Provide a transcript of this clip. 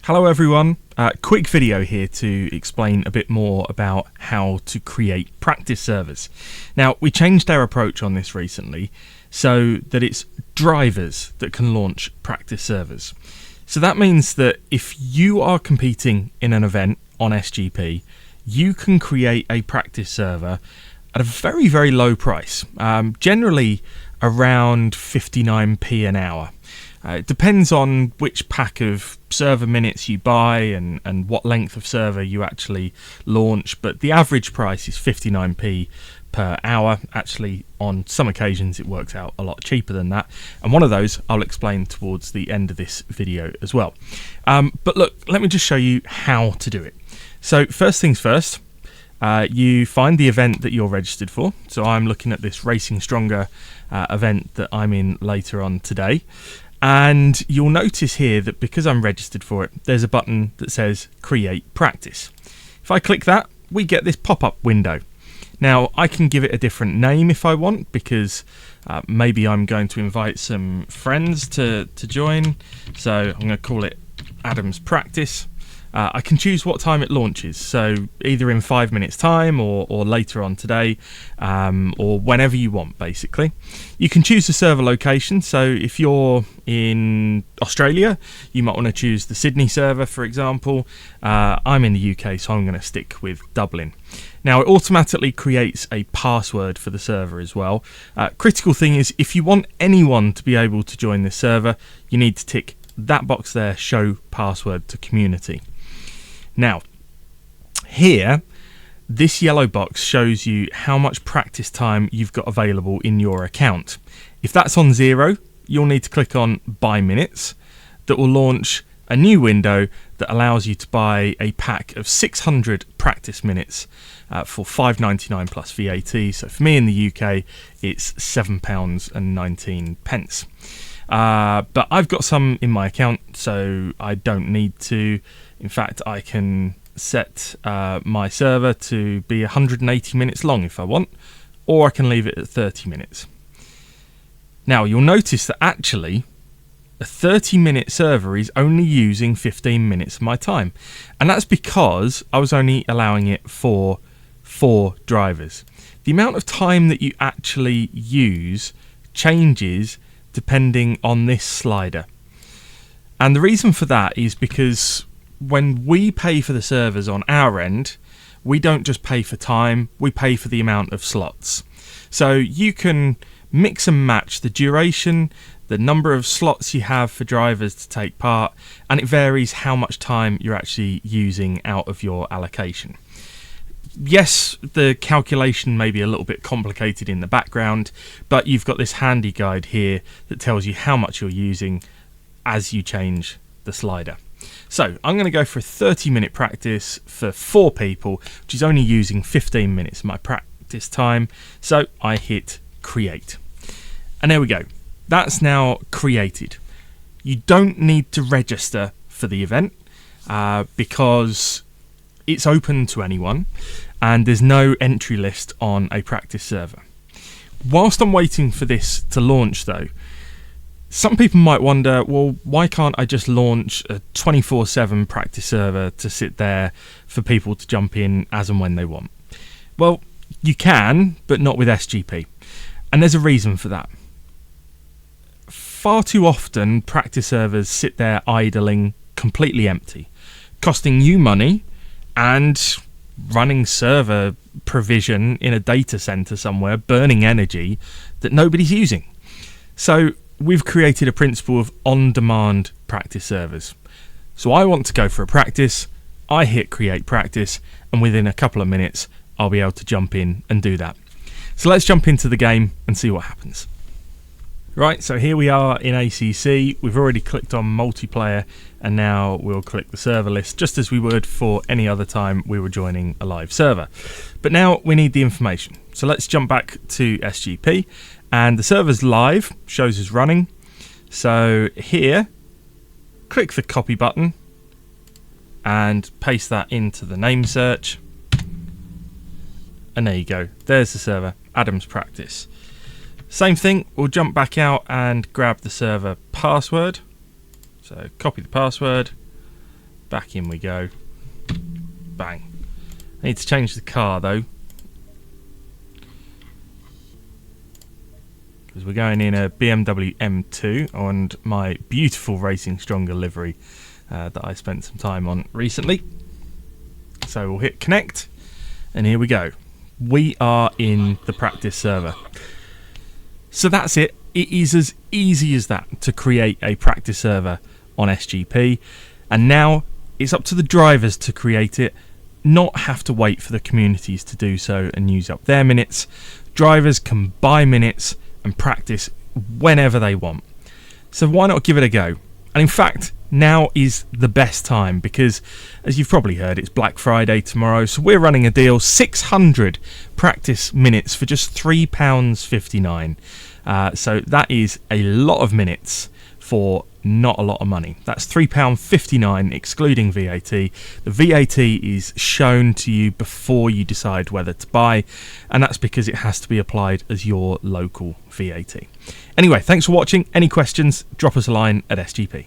Hello everyone, quick video here to explain a bit more about how to create practice servers. Now, we changed our approach on this recently so that it's drivers that can launch practice servers. So that means that if you are competing in an event on SGP, you can create a practice server at a very, very low price, generally around 59p an hour. It depends on which pack of server minutes you buy and what length of server you actually launch, but the average price is 59p per hour. Actually, on some occasions it works out a lot cheaper than that, and one of those I'll explain towards the end of this video as well. But look, let me just show you how to do it. So first things first, you find the event that you're registered for. So I'm looking at this Racing Stronger event that I'm in later on today. And you'll notice here that because I'm registered for it, there's a button that says Create Practice. If I click that, we get this pop-up window. Now, I can give it a different name if I want, because maybe I'm going to invite some friends to join. So I'm going to call it Adam's Practice. I can choose what time it launches, so either in 5 minutes time or later on today, or whenever you want basically. You can choose the server location, so if you're in Australia you might want to choose the Sydney server, for example. I'm in the UK, so I'm going to stick with Dublin. Now, it automatically creates a password for the server as well. Critical thing is, if you want anyone to be able to join this server, you need to tick that box there, show password to community. Now, here, this yellow box shows you how much practice time you've got available in your account. If that's on 0, you'll need to click on Buy Minutes. That will launch a new window that allows you to buy a pack of 600 practice minutes for £5.99 plus VAT. So for me in the UK, it's £7.19. But I've got some in my account, so I don't need to. In fact, I can set my server to be 180 minutes long if I want, or I can leave it at 30 minutes. Now, you'll notice that actually a 30-minute server is only using 15 minutes of my time, and that's because I was only allowing it for 4 drivers. The amount of time that you actually use changes depending on this slider, and the reason for that is because when we pay for the servers on our end, we don't just pay for time, we pay for the amount of slots. So you can mix and match the duration, the number of slots you have for drivers to take part, and it varies how much time you're actually using out of your allocation. Yes, the calculation may be a little bit complicated in the background, but you've got this handy guide here that tells you how much you're using as you change the slider. So I'm going to go for a 30-minute practice for 4 people, which is only using 15 minutes of my practice time. So I hit Create. And there we go. That's now created. You don't need to register for the event because it's open to anyone and there's no entry list on a practice server. Whilst I'm waiting for this to launch though, some people might wonder, well, why can't I just launch a 24/7 practice server to sit there for people to jump in as and when they want? Well, you can, but not with SGP. And there's a reason for that. Far too often, practice servers sit there idling completely empty, costing you money and running server provision in a data center somewhere, burning energy that nobody's using. So we've created a principle of on-demand practice servers. So I want to go for a practice, I hit Create Practice, and within a couple of minutes I'll be able to jump in and do that. So let's jump into the game and see what happens. Right, so here we are in ACC. We've already clicked on multiplayer, and now we'll click the server list just as we would for any other time we were joining a live server. But now we need the information. So let's jump back to SGP, and the server's live, shows us running. So here, click the copy button and paste that into the name search. And there you go, there's the server, Adam's Practice. Same thing, we'll jump back out and grab the server password. So copy the password, Back in we go. Bang. I need to change the car though, because we're going in a BMW M2 on my beautiful Racing Stronger livery that I spent some time on recently. So we'll hit connect, and here we go. We are in the practice server. So that's it. It is as easy as that to create a practice server on SGP, and now it's up to the drivers to create it, not have to wait for the communities to do so and use up their minutes. Drivers can buy minutes and practice whenever they want. So why not give it a go? And in fact, now is the best time, because as you've probably heard, it's Black Friday tomorrow, so we're running a deal, 600 practice minutes for just £3.59. So that is a lot of minutes for not a lot of money. That's £3.59 excluding VAT. The VAT is shown to you before you decide whether to buy, and that's because it has to be applied as your local VAT. Anyway, thanks for watching. Any questions, drop us a line at SGP.